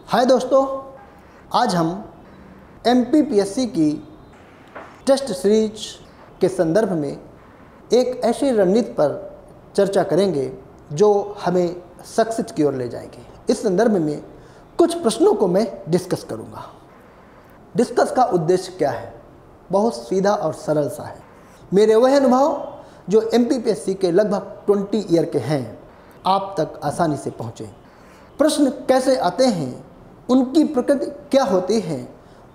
हाय दोस्तों, आज हम MPPSC की टेस्ट सीरीज के संदर्भ में एक ऐसी रणनीति पर चर्चा करेंगे जो हमें सक्सेस की ओर ले जाएगी। इस संदर्भ में कुछ प्रश्नों को मैं डिस्कस करूंगा। डिस्कस का उद्देश्य क्या है? बहुत सीधा और सरल सा है। मेरे वह अनुभव जो MPPSC के लगभग 20 ईयर के हैं आप तक आसानी से पहुँचे। प्रश्न कैसे आते हैं, उनकी प्रकृति क्या होती है,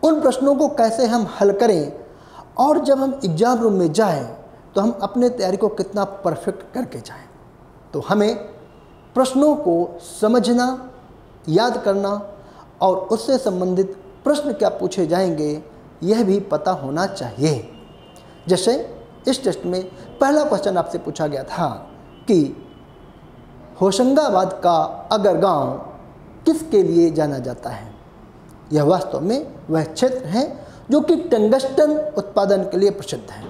उन प्रश्नों को कैसे हम हल करें और जब हम एग्ज़ाम रूम में जाएं तो हम अपने तैयारी को कितना परफेक्ट करके जाएं। तो हमें प्रश्नों को समझना, याद करना और उससे संबंधित प्रश्न क्या पूछे जाएंगे यह भी पता होना चाहिए। जैसे इस टेस्ट में पहला क्वेश्चन आपसे पूछा गया था कि होशंगाबाद का अगर गांव किसके लिए जाना जाता है। यह वास्तव में वह क्षेत्र है जो कि टंगस्टन उत्पादन के लिए प्रसिद्ध है।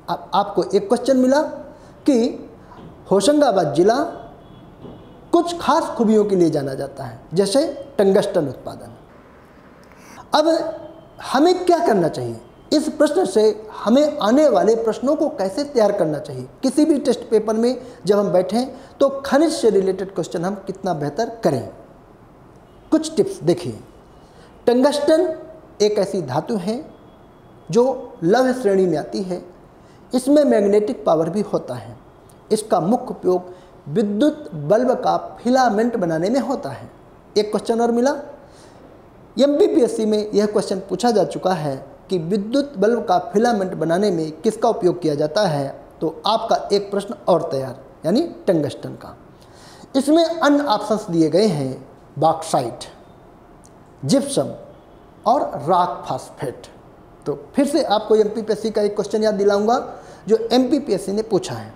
अब आपको एक क्वेश्चन मिला कि होशंगाबाद जिला कुछ खास खूबियों के लिए जाना जाता है, जैसे टंगस्टन उत्पादन। अब हमें क्या करना चाहिए? इस प्रश्न से हमें आने वाले प्रश्नों को कैसे तैयार करना चाहिए। किसी भी टेस्ट पेपर में जब हम बैठें तो खनिज से रिलेटेड क्वेश्चन हम कितना बेहतर करें। कुछ टिप्स देखिए। टंगस्टन एक ऐसी धातु है जो लौह श्रेणी में आती है। इसमें मैग्नेटिक पावर भी होता है। इसका मुख्य उपयोग विद्युत बल्ब का फिलामेंट बनाने में होता है। एक क्वेश्चन और मिला। MPPSC में यह क्वेश्चन पूछा जा चुका है कि विद्युत बल्ब का फिलामेंट बनाने में किसका उपयोग किया जाता है। तो आपका एक प्रश्न और तैयार, यानी टंगस्टन का। इसमें अन्य ऑप्शंस दिए गए हैं, बॉक्साइट, जिप्सम और रॉक फॉस्फेट। तो फिर से आपको MPPSC का एक क्वेश्चन याद दिलाऊंगा जो MPPSC ने पूछा है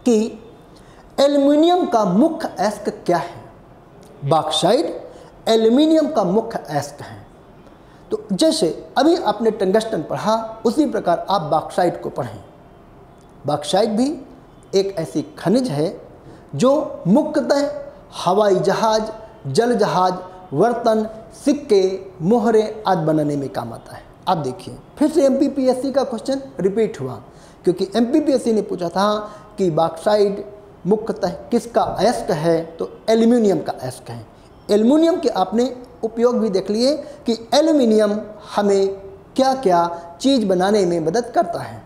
कि एल्युमिनियम का मुख्य अयस्क क्या है। बॉक्साइट एल्युमिनियम का मुख्य अयस्क है। तो जैसे अभी आपने टंगस्टन पढ़ा उसी प्रकार आप बॉक्साइट को पढ़ें। बॉक्साइट भी एक ऐसी खनिज है जो मुख्यतः हवाई जहाज, जल जहाज, बर्तन, सिक्के, मोहरें आदि बनाने में काम आता है। आप देखिए फिर से MPPSC का क्वेश्चन रिपीट हुआ, क्योंकि MPPSC ने पूछा था कि बॉक्साइट मुख्यतः किसका अयस्क है। तो एल्युमिनियम का अयस्क है। एल्युमिनियम के आपने उपयोग भी देख लिए कि एल्युमिनियम हमें क्या क्या चीज़ बनाने में मदद करता है।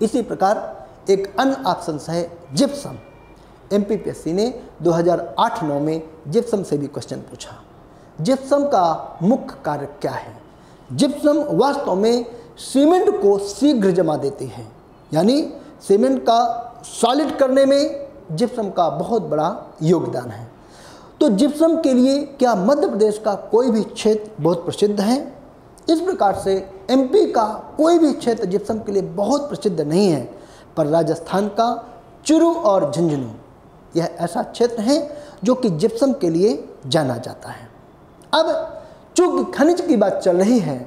इसी प्रकार एक अन्य ऑप्शन है जिप्सम। MPPSC ने 2008-9 में जिप्सम से भी क्वेश्चन पूछा। जिप्सम का मुख्य कार्य क्या है? जिप्सम वास्तव में सीमेंट को शीघ्र जमा देती है, यानी सीमेंट का सॉलिड करने में जिप्सम का बहुत बड़ा योगदान है। तो जिप्सम के लिए क्या मध्य प्रदेश का कोई भी क्षेत्र बहुत प्रसिद्ध है? इस प्रकार से MP का कोई भी क्षेत्र जिप्सम के लिए बहुत प्रसिद्ध नहीं है, पर राजस्थान का चुरू और झुंझुनू यह ऐसा क्षेत्र है जो कि जिप्सम के लिए जाना जाता है। अब चूंकि खनिज की बात चल रही है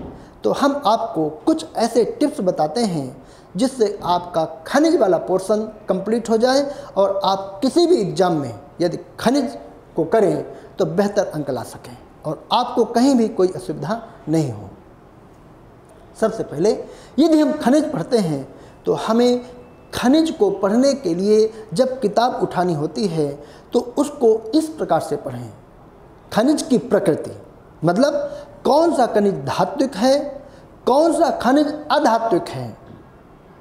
तो हम आपको कुछ ऐसे टिप्स बताते हैं जिससे आपका खनिज वाला पोर्शन कंप्लीट हो जाए और आप किसी भी एग्जाम में यदि खनिज को करें तो बेहतर अंक ला सकें और आपको कहीं भी कोई असुविधा नहीं हो। सबसे पहले यदि हम खनिज पढ़ते हैं तो हमें खनिज को पढ़ने के लिए जब किताब उठानी होती है तो उसको इस प्रकार से पढ़ें। खनिज की प्रकृति, मतलब कौन सा खनिज धात्विक है, कौन सा खनिज अधात्विक है।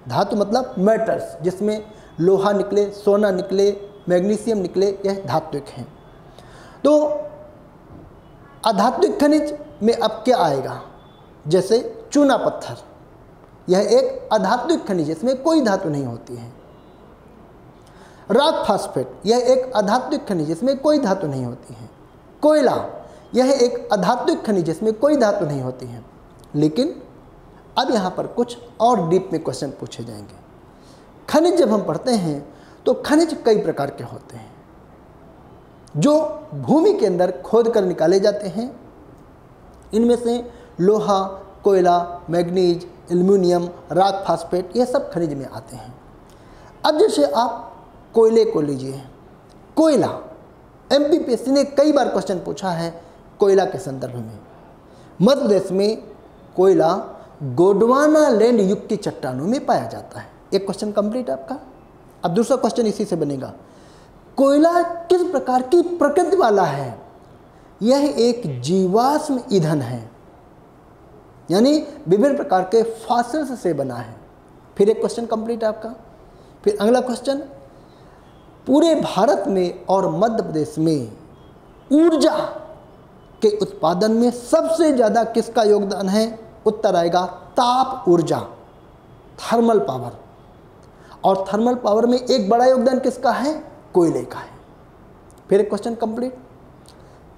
धातु मतलब मेटल्स, जिसमें लोहा निकले, सोना निकले, मैग्नीशियम निकले, यह धात्विक हैं। तो अधात्विक खनिज में अब क्या आएगा? जैसे चूना पत्थर, यह एक अधात्विक खनिज, इसमें कोई धातु नहीं होती है। रॉक फॉस्फेट, यह एक अधात्विक खनिज, इसमें कोई धातु नहीं होती है। कोयला, यह एक अधात्विक खनिज, इसमें कोई धातु नहीं होती है। लेकिन अब यहाँ पर कुछ और डीप में क्वेश्चन पूछे जाएंगे। खनिज जब हम पढ़ते हैं तो खनिज कई प्रकार के होते हैं जो भूमि के अंदर खोद कर निकाले जाते हैं। इनमें से लोहा, कोयला, मैग्नीज, एल्युमिनियम, रॉक फॉस्फेट, ये सब खनिज में आते हैं। अब जैसे आप कोयले को लीजिए, कोयला एमपीपीएससी ने कई बार क्वेश्चन पूछा है कोयला के संदर्भ में। मध्य प्रदेश में कोयला गोंडवाना लैंड युग की चट्टानों में पाया जाता है। एक क्वेश्चन कंप्लीट आपका। अब दूसरा क्वेश्चन इसी से बनेगा, कोयला किस प्रकार की प्रकृति वाला है? यह एक जीवाश्म ईंधन है, यानी विभिन्न प्रकार के फॉसिल्स से बना है। फिर एक क्वेश्चन कंप्लीट आपका। फिर अगला क्वेश्चन, पूरे भारत में और मध्य प्रदेश में ऊर्जा के उत्पादन में सबसे ज़्यादा किसका योगदान है? उत्तर आएगा ताप ऊर्जा, थर्मल पावर। और थर्मल पावर में एक बड़ा योगदान किसका है? कोयले का है। फिर एक क्वेश्चन कंप्लीट।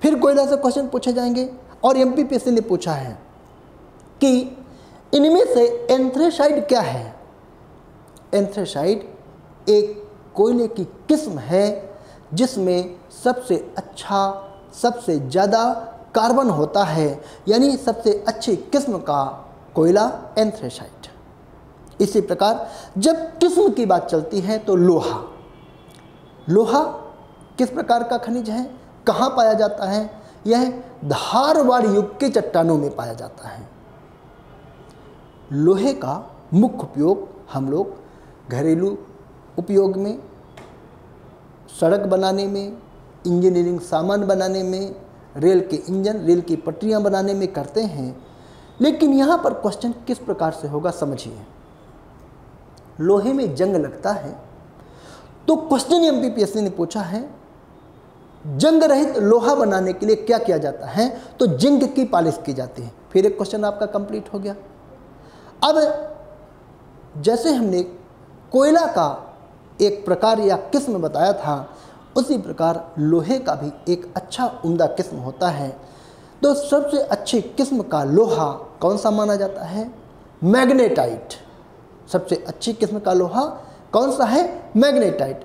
फिर कोयला से क्वेश्चन पूछे जाएंगे और एमपीपीएससी ने पूछा है कि इनमें से एंथ्रेसाइट क्या है? एंथ्रेसाइट एक कोयले की किस्म है जिसमें सबसे अच्छा, सबसे ज़्यादा कार्बन होता है, यानी सबसे अच्छी किस्म का कोयला एंथ्रेसाइट। इसी प्रकार जब किस्म की बात चलती है तो लोहा, लोहा किस प्रकार का खनिज है, कहाँ पाया जाता है? यह धारवाड़ युग के चट्टानों में पाया जाता है। लोहे का मुख्य उपयोग हम लोग घरेलू उपयोग में, सड़क बनाने में, इंजीनियरिंग सामान बनाने में, रेल के इंजन, रेल की पटरियां बनाने में करते हैं। लेकिन यहाँ पर क्वेश्चन किस प्रकार से होगा समझिए। लोहे में जंग लगता है तो क्वेश्चन एमपीपीएससी ने पूछा है जंग रहित लोहा बनाने के लिए क्या किया जाता है? तो जिंक की पॉलिश की जाती है। फिर एक क्वेश्चन आपका कंप्लीट हो गया। अब जैसे हमने कोयला का एक प्रकार या किस्म बताया था, उसी प्रकार लोहे का भी एक अच्छा उम्दा किस्म होता है। तो सबसे अच्छी किस्म का लोहा कौन सा माना जाता है? मैग्नेटाइट। सबसे अच्छी किस्म का लोहा कौन सा है? मैग्नेटाइट।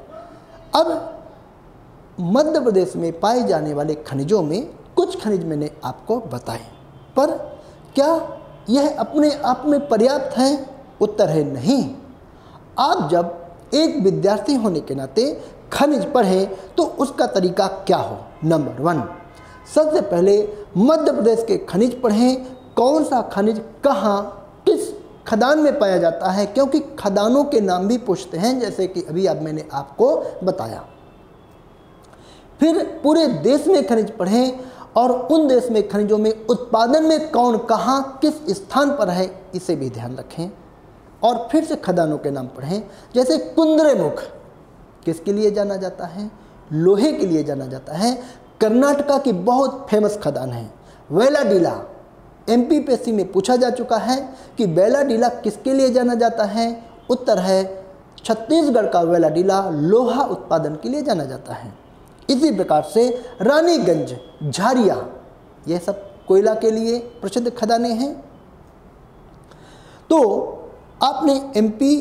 अब मध्य प्रदेश में पाए जाने वाले खनिजों में कुछ खनिज मैंने आपको बताए, पर क्या यह अपने आप में पर्याप्त है? उत्तर है नहीं। आप जब एक विद्यार्थी होने के नाते खनिज पढ़ें तो उसका तरीका क्या हो? नंबर 1, सबसे पहले मध्य प्रदेश के खनिज पढ़ें। कौन सा खनिज कहाँ किस खदान में पाया जाता है, क्योंकि खदानों के नाम भी पूछते हैं, जैसे कि अभी अब मैंने आपको बताया। फिर पूरे देश में खनिज पढ़ें और उन देश में खनिजों में उत्पादन में कौन कहाँ किस स्थान पर है, इसे भी ध्यान रखें। और फिर से खदानों के नाम पढ़ें, जैसे कुंद्रेमुख किसके लिए जाना जाता है? लोहे के लिए जाना जाता है। कर्नाटका की बहुत फेमस खदान है वेलाडीला। एमपीपीएससी में पूछा जा चुका है कि वेलाडीला किसके लिए जाना जाता है? उत्तर है छत्तीसगढ़ का वेलाडीला लोहा उत्पादन के लिए जाना जाता है। इसी प्रकार से रानीगंज, झारिया, यह सब कोयला के लिए प्रसिद्ध खदानें हैं। तो आपने एमपी,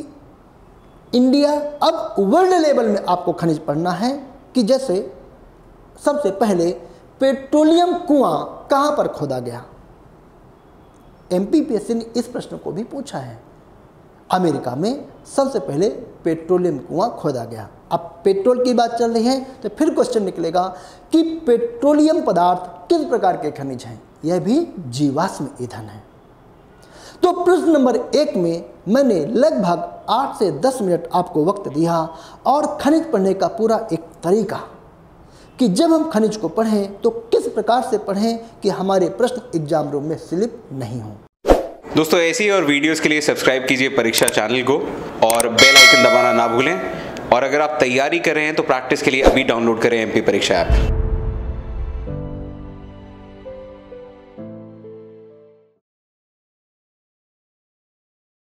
इंडिया, अब वर्ल्ड लेवल में आपको खनिज पढ़ना है कि जैसे सबसे पहले पेट्रोलियम कुआं कहाँ पर खोदा गया? एमपीपीएससी ने इस प्रश्न को भी पूछा है। अमेरिका में सबसे पहले पेट्रोलियम कुआं खोदा गया। अब पेट्रोल की बात चल रही है तो फिर क्वेश्चन निकलेगा कि पेट्रोलियम पदार्थ किस प्रकार के खनिज हैं? यह भी जीवाश्म ईंधन है। तो प्रश्न नंबर 1 में मैंने लगभग 8 से 10 मिनट आपको वक्त दिया और खनिज पढ़ने का पूरा एक तरीका कि जब हम खनिज को पढ़ें तो किस प्रकार से पढ़ें कि हमारे प्रश्न एग्जाम रूम में स्लिप नहीं हो। दोस्तों ऐसी और वीडियोस के लिए सब्सक्राइब कीजिए परीक्षा चैनल को और बेल आइकन दबाना ना भूलें। और अगर आप तैयारी कर रहे हैं तो प्रैक्टिस के लिए अभी डाउनलोड करें एमपी परीक्षा ऐप।